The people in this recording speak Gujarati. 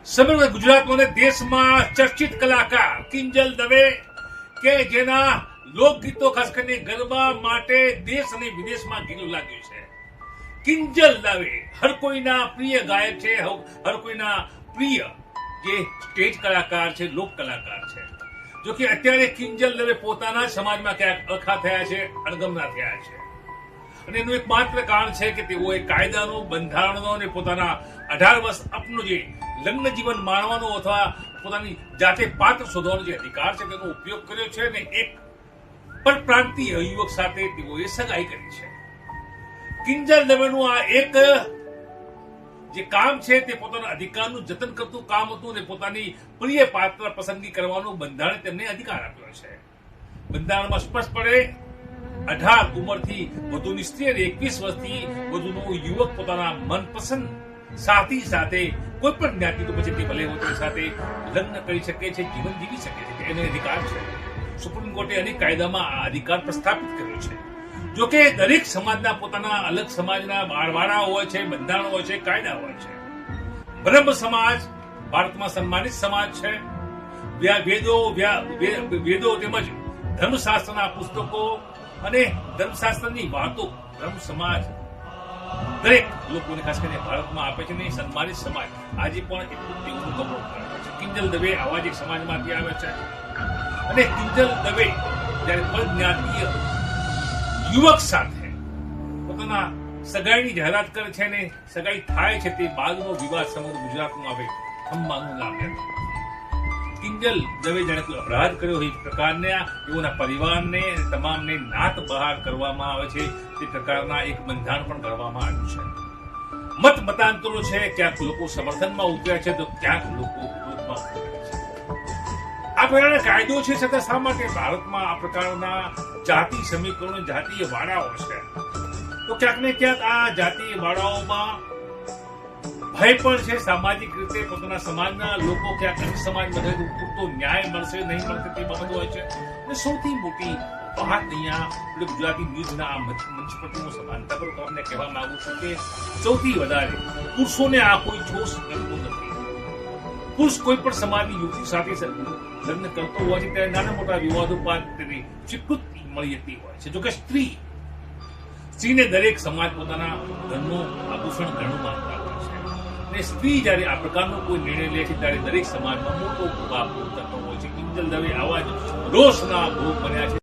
સમગ્ર ગુજરાતમાં અને દેશમાં ચર્ચિત કલાકાર કિંજલ દવે કે જેના લોકગીતો ખાસ કરીને ગરબા માટે દેશ અને વિદેશમાં ગીલું લાગ્યું છે. કિંજલ દવે હર કોઈના પ્રિય ગાયક છે, હર કોઈના પ્રિય જે સ્ટેજ કલાકાર છે, લોક કલાકાર છે. જો કે અત્યારે કિંજલ દવે પોતાના સમાજમાં ક્યાંક અખા થયા છે, અણગમના થયા છે. અને એનું એક માત્ર કારણ છે કે તેઓએ કાયદાનો, બંધારણનો અને પોતાના 18 વર્ષ આપનું જે લગ્ન જીવન માણવાનો અથવા પોતાની જાતે પાત્ર શોધવાનો જે અધિકાર છે તેનો ઉપયોગ કર્યો છે અને એક પરપ્રાંતીય યુવક સાથે તેઓએ સગાઈ કરી છે. કિંજલ દવેનું આ એક જે કામ છે તે પોતાના અધિકારનું જતન કરતું કામ હતું અને પોતાની પ્રિય પાત્ર પસંદગી કરવાનો બંધારણે તેમને અધિકાર આપ્યો છે. બંધારણમાં સ્પષ્ટપણે 18 ઉંમરથી વધુની સ્ત્રી અને 21 વર્ષથી વધુનો યુવક પોતાના મનપસંદ સાથી સાથે કોઈ પણ જ્ઞાતિ તો પછી તે ભલે હોય તેની સાથે લગ્ન કરી શકે છે, જીવન જીવી શકે છે, એને અધિકાર છે. સુપ્રીમ કોર્ટે અનેક કાયદામાં આ અધિકાર પ્રસ્થાપિત કર્યો છે. જો કે દરેક સમાજના પોતાના અલગ સમાજના બારવાડા હોય છે, બંધારણ હોય છે, કાયદા હોય છે. બ્રહ્મ સમાજ ભારતમાં સન્માનિત સમાજ છે. વેદો તેમજ ધર્મશાસ્ત્રના પુસ્તકો અને ધર્મશાસ્ત્રની વાતો બ્રહ્મ સમાજ દરેક લોકોને ખાસ કરીને ભારતમાં આપે છે ને સન્માનિત સમાજ આજે પણ એટલું તેવું ગૌરવ કરે છે. કિંજલ દવે આવા જ એક સમાજમાંથી આવે છે અને કિંજલ દવે જ્યારે પરજ્ઞાતીય યુવક સાથે પોતાના સગાઈની જાહેરાત કરે છે ને સગાઈ થાય છે તે બાદનો વિવાદ સમગ્ર ગુજરાતમાં હવે થંભાનું નામ લેતો. કિંજલ દવે જાણે કોઈ અપરાધ કર્યો હોય એ પ્રકારના તેઓના પરિવારને તમામને નાત બહાર કરવામાં આવે છે તે પ્રકારના એક બંધારણ પણ કરવામાં આવ્યું છે. મતાંતરો છે, ક્યાંક લોકો સમર્થનમાં ઉતર્યા છે તો ક્યાંક લોકો વિરોધમાં ઉતર્યા છે. આ પ્રકારના કાયદો છે છતાં શા માટે ભારતમાં આ પ્રકારના જાતિ સમીકરણો, જાતીય વાડાઓ છે? તો ક્યાંક ને ક્યાંક આ જાતીય વાડાઓમાં ભય પણ છે. સામાજિક રીતે પોતાના સમાજના લોકો ક્યાંક અન્ય સમાજમાં પૂરતો ન્યાય મળશે નહીં મળશે તે બાબત હોય છે. અને સૌથી મોટી વાત અહીંયા ગુજરાતી ન્યૂઝના આ મંચ પરથી હું સમાનતા કરું તો તમને કહેવા માંગુ છું કે સૌથી વધારે પુરુષોને આ કોઈ જોશ કરતો નથી. પુરુષ કોઈ પણ સમાજની યુવતી સાથે લગ્ન કરતો હોય છે ત્યારે નાના મોટા વિવાદો બાદ તેની સ્વીકૃતિ મળી જતી હોય છે. જોકે સ્ત્રીને દરેક સમાજ પોતાના ઘરનું આભૂષણ ઘણું માનતા હોય છે અને સ્ત્રી જયારે આ પ્રકારનો કોઈ નિર્ણય લે છે ત્યારે દરેક સમાજમાં મોટો પ્રભાવ થતો હોય છે. કિંજલ દવે આવા જ રોષના ભોગ બન્યા છે.